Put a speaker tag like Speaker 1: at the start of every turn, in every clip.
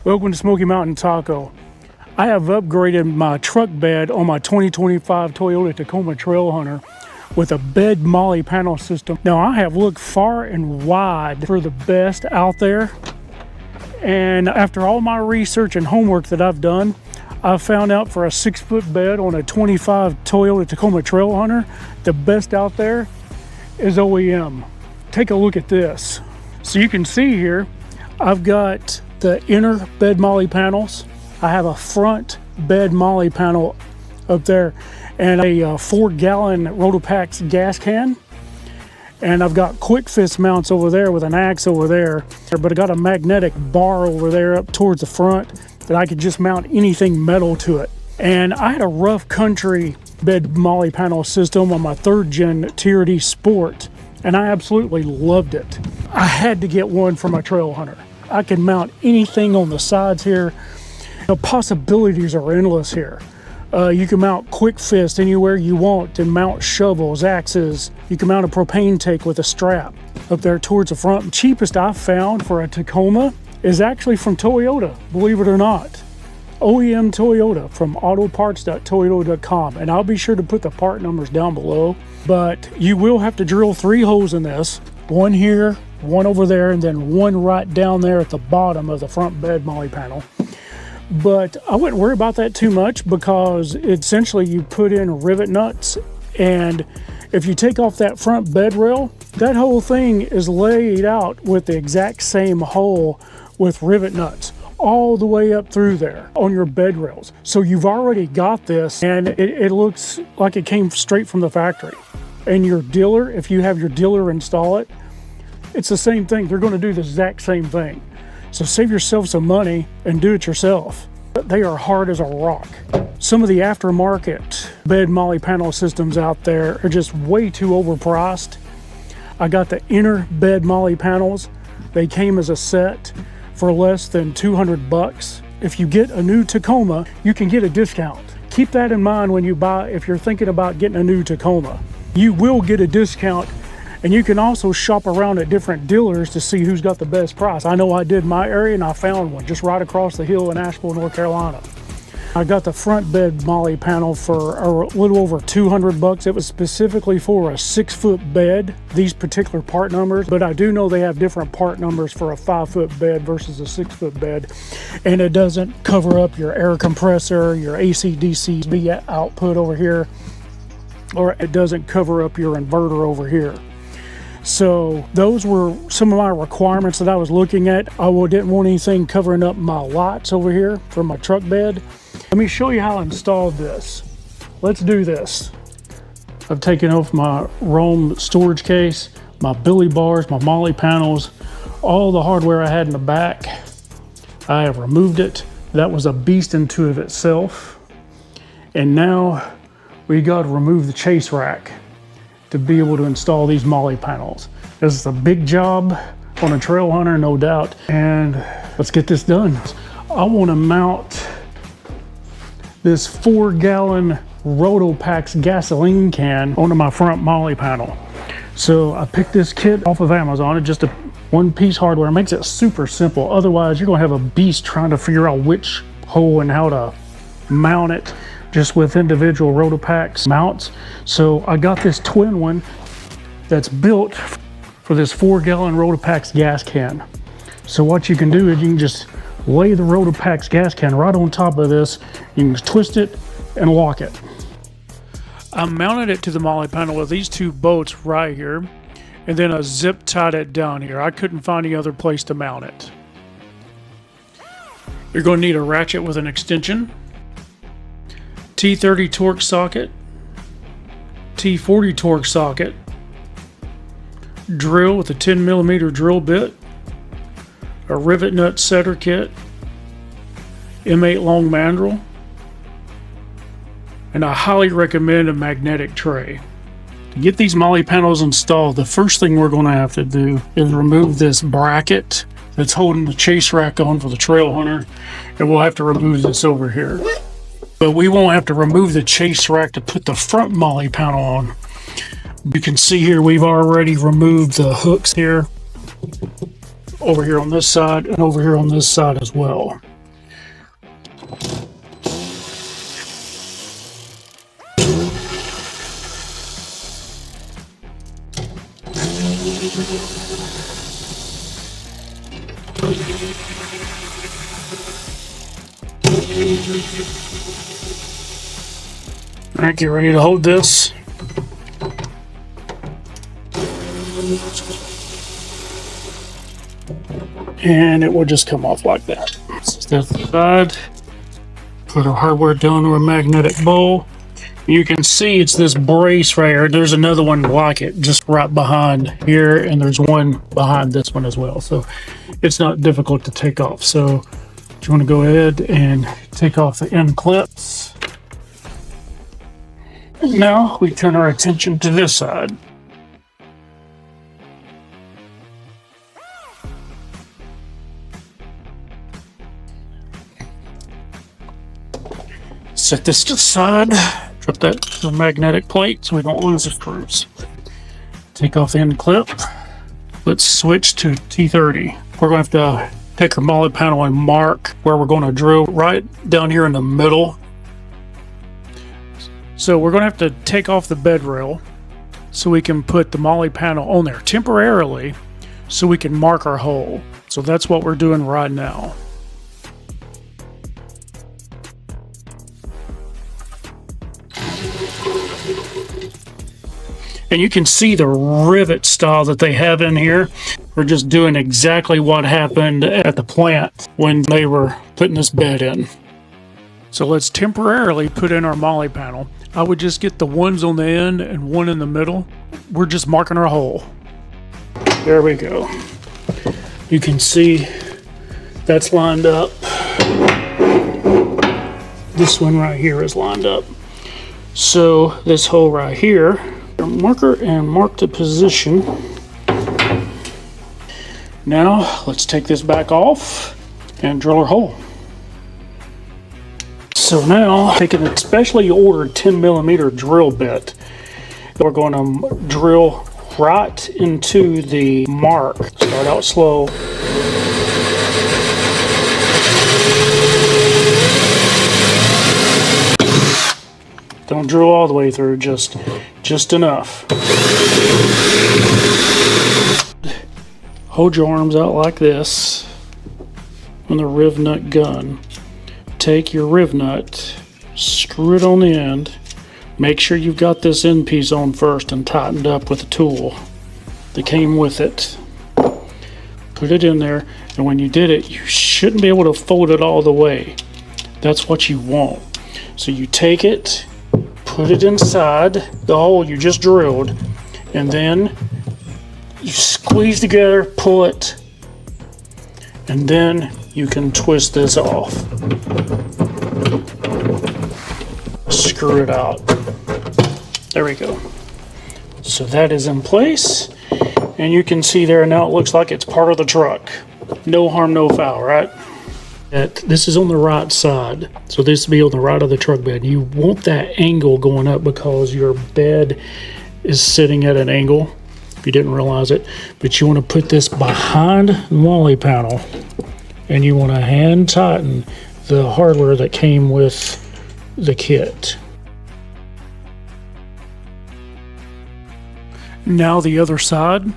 Speaker 1: Welcome to Smoky Mountain Taco. I have upgraded my truck bed on my 2025 Toyota Tacoma Trailhunter with a bed MOLLE panel system. Now I have looked far and wide for the best out there, and after all my research and homework that I've done, I found out for a 6-foot bed on a 25 Toyota Tacoma Trailhunter, the best out there is OEM. Take a look at this. So you can see here, I've got the inner bed MOLLE panels. I have a front bed MOLLE panel up there and a 4-gallon Rotopax gas can. And I've got quick fist mounts over there with an axe over there, but I got a magnetic bar over there up towards the front that I could just mount anything metal to it. And I had a rough country bed MOLLE panel system on my 3rd gen TRD Sport, and I absolutely loved it. I had to get one for my Trailhunter. I can mount anything on the sides here. The possibilities are endless here. You can mount quick fist anywhere you want and mount shovels, axes. You can mount a propane tank with a strap up there towards the front. The cheapest I've found for a Tacoma is actually from Toyota, believe it or not. OEM Toyota from autoparts.toyota.com, and I'll be sure to put the part numbers down below. But you will have to drill 3 holes in this, one here, one over there, and then one right down there at the bottom of the front bed MOLLE panel. But I wouldn't worry about that too much, because essentially you put in rivet nuts, and if you take off that front bed rail, that whole thing is laid out with the exact same hole with rivet nuts all the way up through there on your bed rails. So you've already got this, and it looks like it came straight from the factory. And your dealer, if you have your dealer install it, it's the same thing. They're going to do the exact same thing. So save yourself some money and do it yourself. They are hard as a rock. Some of the aftermarket bed MOLLE panel systems out there are just way too overpriced. I got the inner bed MOLLE panels. They came as a set for less than 200 bucks. If you get a new Tacoma, you can get a discount. Keep that in mind when you buy, if you're thinking about getting a new Tacoma. You will get a discount, and you can also shop around at different dealers to see who's got the best price. I know I did in my area, and I found one just right across the hill in Asheville, North Carolina. I got the front bed MOLLE panel for a little over 200 bucks. It was specifically for a 6-foot bed, these particular part numbers, but I do know they have different part numbers for a 5-foot bed versus a 6-foot bed. And it doesn't cover up your air compressor, your AC/DC output over here, or it doesn't cover up your inverter over here. So those were some of my requirements that I was looking at. I didn't want anything covering up my lights over here for my truck bed. Let me show you how I installed this. Let's do this. I've taken off my Rome storage case, my billy bars, my MOLLE panels, all the hardware I had in the back. I have removed it. That was a beast into of itself. And now we got to remove the chase rack to be able to install these MOLLE panels. This is a big job on a Trailhunter, no doubt. And let's get this done. I want to mount this 4-gallon Rotopax gasoline can onto my front MOLLE panel. So I picked this kit off of Amazon. It's just a one-piece hardware. It makes it super simple. Otherwise, you're gonna have a beast trying to figure out which hole and how to mount it just with individual Rotopax mounts. So I got this twin one that's built for this 4-gallon Rotopax gas can. So what you can do is you can just lay the Rotopax gas can right on top of this. You can twist it and lock it. I mounted it to the MOLLE panel with these 2 bolts right here, and then I zip tied it down here. I couldn't find any other place to mount it. You're going to need a ratchet with an extension, T30 torque socket, T40 torque socket, drill with a 10mm drill bit, a rivet nut setter kit, M8 long mandrel, and I highly recommend a magnetic tray. To get these MOLLE panels installed, the first thing we're going to have to do is remove this bracket that's holding the chase rack on for the Trailhunter, and we'll have to remove this over here. But we won't have to remove the chase rack to put the front MOLLE panel on. You can see here we've already removed the hooks here, over here on this side and over here on this side as well. All right, get ready to hold this. And it will just come off like that. Step aside, put our hardware down to a magnetic bowl. You can see it's this brace right here. There's another one like it just right behind here, and there's one behind this one as well. So it's not difficult to take off. So you want to go ahead and take off the end clips. Now we turn our attention to this side. Set this to the side, drop that to the magnetic plate so we don't lose the screws. Take off the end clip. Let's switch to T30. We're going to have to take our MOLLE panel and mark where we're going to drill right down here in the middle. So we're going to have to take off the bed rail so we can put the MOLLE panel on there temporarily so we can mark our hole. So that's what we're doing right now. And you can see the rivet style that they have in here. We're just doing exactly what happened at the plant when they were putting this bed in. So let's temporarily put in our MOLLE panel. I would just get the ones on the end and one in the middle. We're just marking our hole. There we go. You can see that's lined up. This one right here is lined up. So this hole right here, marker and mark the position. Now let's take this back off and drill our hole. So now taking a specially ordered 10mm drill bit, we're going to drill right into the mark. Start out slow. Don't drill all the way through, just enough. Hold your arms out like this on the riv nut gun. Take your riv nut, screw it on the end. Make sure you've got this end piece on first and tightened up with the tool that came with it. Put it in there, and when you did it, you shouldn't be able to fold it all the way. That's what you want. So you take it, put it inside the hole you just drilled, and then you squeeze together, pull it, and then you can twist this off. Screw it out. There we go. So that is in place, and you can see there now it looks like it's part of the truck. No harm, no foul, right? This is on the right side, so this will be on the right of the truck bed. You want that angle going up because your bed is sitting at an angle, if you didn't realize it. But you want to put this behind the MOLLE panel, and you want to hand tighten the hardware that came with the kit. Now the other side,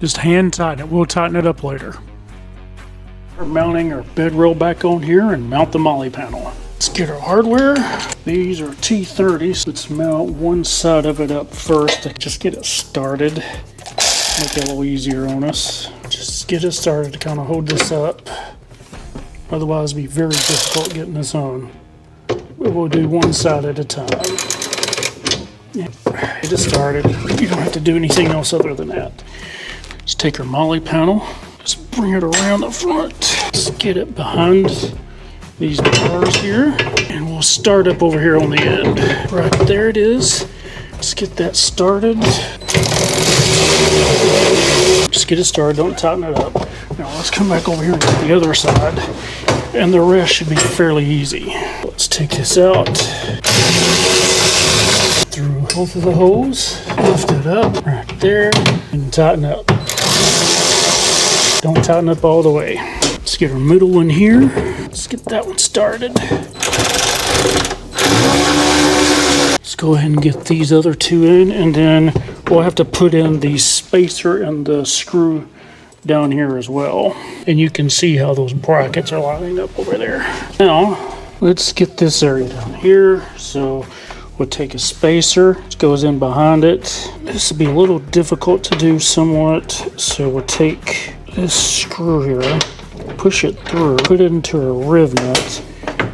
Speaker 1: just hand tighten it. We'll tighten it up later. We're mounting our bed rail back on here and mount the MOLLE panel. Let's get our hardware. These are T30s. Let's mount one side of it up first to just get it started. Make it a little easier on us. Just get it started to kind of hold this up. Otherwise it'd be very difficult getting this on. But we'll do one side at a time. Yeah, get it started. You don't have to do anything else other than that. Just take our MOLLE panel, just bring it around the front. Just get it behind these bars here, and we'll start up over here on the end. Right there it is. Let's get that started. Just get it started, don't tighten it up. Now let's come back over here and get the other side, and the rest should be fairly easy. Let's take this out. Through both of the holes, lift it up right there, and tighten up. Don't tighten up all the way. Let's get our middle one here. Let's get that one started. Let's go ahead and get these other two in, and then we'll have to put in the spacer and the screw down here as well. And you can see how those brackets are lining up over there. Now, let's get this area down here. So we'll take a spacer, it goes in behind it. This will be a little difficult to do somewhat. So we'll take this screw here, push it through, put it into a riv nut,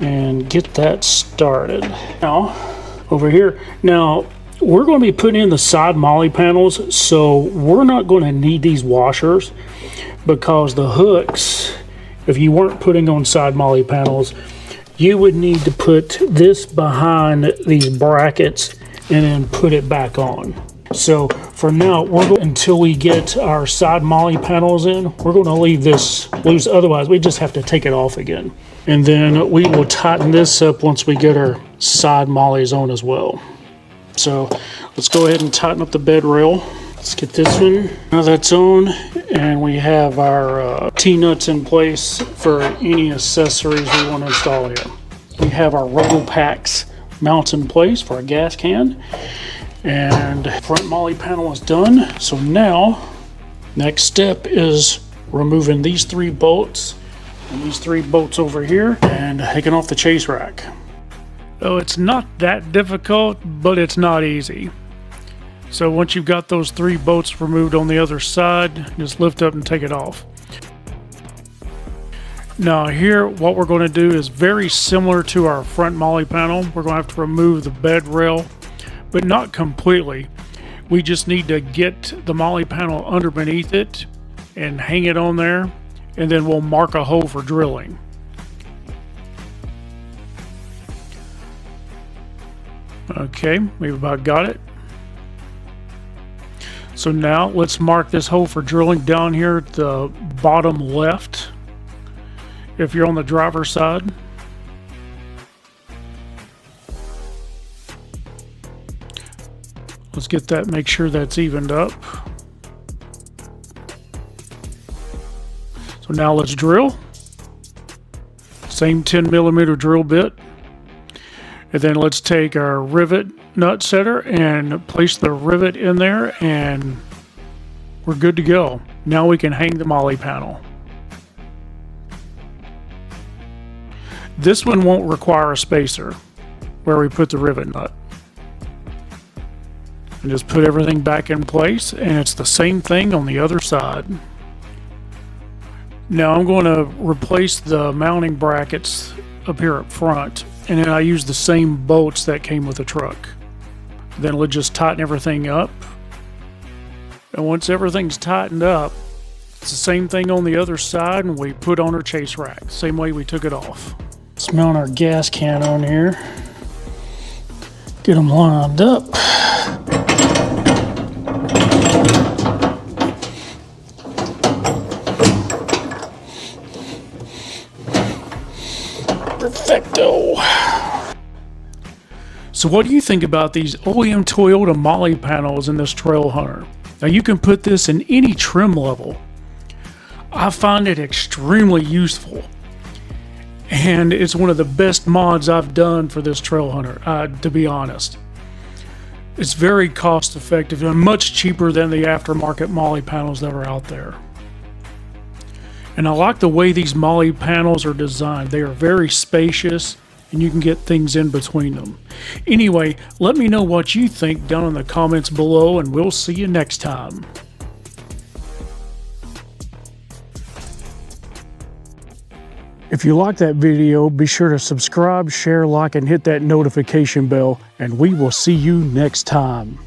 Speaker 1: and get that started. Now, over here, now we're going to be putting in the side MOLLE panels, so we're not going to need these washers because the hooks, if you weren't putting on side MOLLE panels, you would need to put this behind these brackets and then put it back on. So for now, until we get our side MOLLE panels in, we're going to leave this loose. Otherwise, we just have to take it off again. And then we will tighten this up once we get our side MOLLEs on as well. So let's go ahead and tighten up the bed rail. Let's get this one. Now that's on, and we have our T-nuts in place for any accessories we want to install here. We have our Rotopax mounts in place for our gas can, and front MOLLE panel is done. So now, next step is removing these 3 bolts and these 3 bolts over here and taking off the chase rack. Oh, it's not that difficult, but it's not easy. So once you've got those 3 bolts removed on the other side, just lift up and take it off. Now here, what we're going to do is very similar to our front MOLLE panel. We're going to have to remove the bed rail, but not completely. We just need to get the MOLLE panel under beneath it and hang it on there, and then we'll mark a hole for drilling. Okay, we've about got it. So now let's mark this hole for drilling down here at the bottom left if you're on the driver's side. Let's get that, make sure that's evened up. So now let's drill. Same 10mm drill bit. And then let's take our rivet nut setter and place the rivet in there, and we're good to go. Now we can hang the MOLLE panel. This one won't require a spacer where we put the rivet nut. And just put everything back in place, and it's the same thing on the other side. Now I'm going to replace the mounting brackets up here up front, and then I use the same bolts that came with the truck. Then we'll just tighten everything up. And once everything's tightened up, it's the same thing on the other side, and we put on our chase rack, same way we took it off. Let's mount our gas can on here. Get them lined up. Perfecto. So what do you think about these OEM Toyota MOLLE panels in this Trailhunter? Now you can put this in any trim level. I find it extremely useful, and it's one of the best mods I've done for this Trailhunter, to be honest. It's very cost effective and much cheaper than the aftermarket MOLLE panels that are out there. And I like the way these MOLLE panels are designed. They are very spacious, and you can get things in between them. Anyway, let me know what you think down in the comments below, and we'll see you next time. If you liked that video, be sure to subscribe, share, like, and hit that notification bell, and we will see you next time.